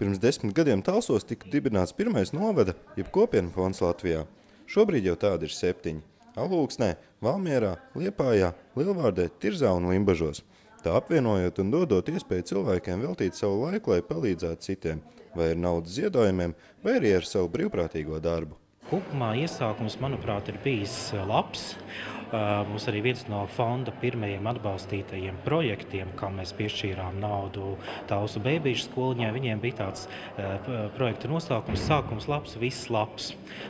Pirms 10 gadiem Talsos tika dibināts pirmais novada, jeb kopienu fonds Latvijā. Šobrīd jau tādi ir 7 – Alūksnē, Valmierā, Liepājā, Lielvārdē, Tirzā un Limbažos. Tā apvienojot un dodot iespēju cilvēkiem veltīt savu laiku, lai palīdzētu citiem, vai ar naudas ziedojumiem, vai arī ar savu brīvprātīgo darbu. Kopumā iesākums, manuprāt, ir bijis labs. Mums arī viens no fonda pirmajiem atbalstītajiem projektiem, kā mēs piešķīrām naudu Talsu bēbīšu skoliņai, viņiem bija tāds projekta nosaukums sākums labs, viss labs.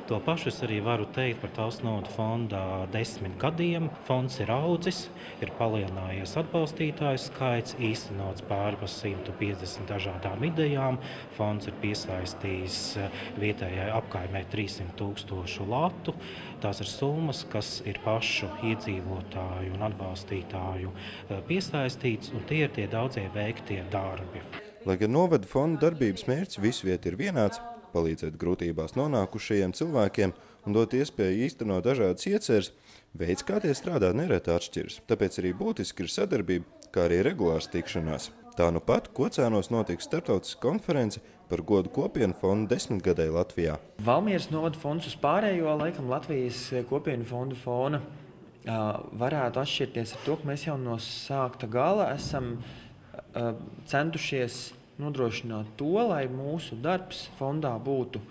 To pašu es arī varu teikt par Talsu novada fonda 10 gadiem. Fonds ir audzis, ir palielinājies atbalstītāju skaits, īstenots pāri pa 150 dažādām idejām. Fonds ir piesaistījis vietējai apkaimē 300,000 latu. Tās ir summas, kas ir pašu iedzīvotāju un atbalstītāju piesaistīts, un tie ir tie daudzie veiktie darbi. Lai gan novada fonda darbības mērķis visu vietu ir vienāds – palīdzēt grūtībās nonākušajiem cilvēkiem un dot iespēju īstenot dažādas ieceres, veids, kā tie strādā, nereti atšķiras. Tāpēc arī būtiski ir sadarbība, kā arī regulārs tikšanās. Tā nu pat Kocēnos notiks starptautiska konference par godu kopienu fondu 10-gadai Latvijā. Valmieras novada fonds uz pārējo laikam Latvijas kopienu fondu fona varētu atšķirties ar to, ka mēs jau no sākta gala esam centušies nodrošināt to, lai mūsu darbs fondā būtu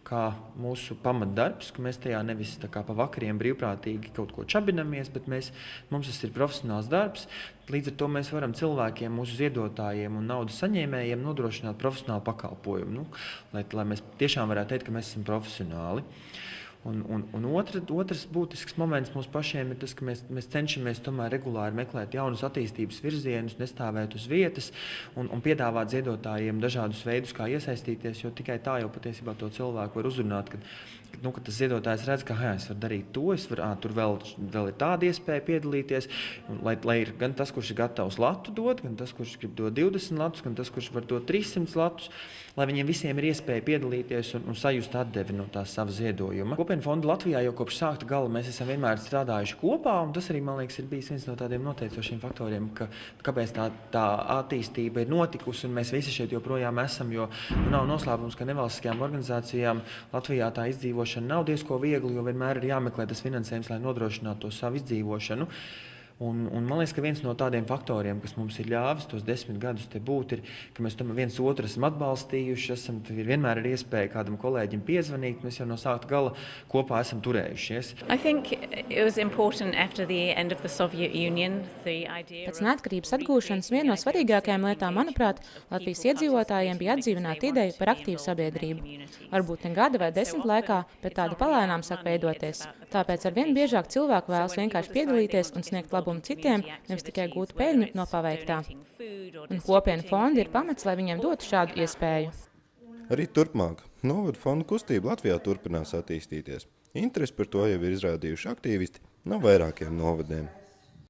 kā mūsu pamatdarbs, ka mēs tajā nevis tā kā pa vakariem brīvprātīgi kaut ko čabinamies, bet mums tas ir profesionāls darbs. Līdz ar to mēs varam cilvēkiem, mūsu ziedotājiem un naudas saņēmējiem nodrošināt profesionālu pakalpojumu, lai mēs tiešām varētu teikt, ka mēs esam profesionāli. Un otrs būtisks moments mums pašiem ir tas, ka mēs cenšamies tomēr regulāri meklēt jaunus attīstības virzienus, nestāvēt uz vietas un piedāvāt ziedotājiem dažādus veidus, kā iesaistīties, jo tikai tā jau patiesībā to cilvēku var uzrunāt, ka tas ziedotājs redz, ka es varu darīt to, tur vēl ir tāda iespēja piedalīties, lai ir gan tas, kurš ir gatavs latu dot, gan tas, kurš grib dot 20 latus, gan tas, kurš var dot 300 latus, lai viņiem visiem ir iespēja piedalīties un sajust atdevi no tās sava ziedojuma. Kopienu fondu Latvijā jau kopš sākta gala mēs esam vienmēr strādājuši kopā, un tas arī, man liekas, ir bijis viens no tādiem noteicošiem faktoriem, kāpēc tā attīstība ir notikusi, un mēs visi šeit joprojām esam, jo nav noslēpums, ka nevalstiskajām organizācijām Latvijā tā izdzīvošana nav diezko viegli, jo vienmēr ir jāmeklē tas finansējums, lai nodrošinātu to savu izdzīvošanu. Un man liekas, ka viens no tādiem faktoriem, kas mums ir ļāvis tos 10 gadus te būt, ir, ka mēs viens otru esam atbalstījuši, vienmēr ir iespēja kādam kolēģim piezvanīt, mēs jau no sākta gala kopā esam turējušies. Pēc neatkarības atgūšanas viena no svarīgākajām lietām, manuprāt, Latvijas iedzīvotājiem bija atdzīvināt ideju par aktīvu sabiedrību. Varbūt ne gada vai 10 laikā, bet tāda palēnām sāk veidoties. Tāpēc arvien biežāk cilvēku vēlas vienkārši piedalīties un sniegt labumu citiem, nevis tikai gūt peļņu no paveiktā. Un kopienu fondi ir pamats, lai viņiem dotu šādu iespēju. Arī turpmāk novada fonda kustība Latvijā turpinās attīstīties. Interesi par to jau ir izrādījuši aktīvisti no vairākiem novadiem.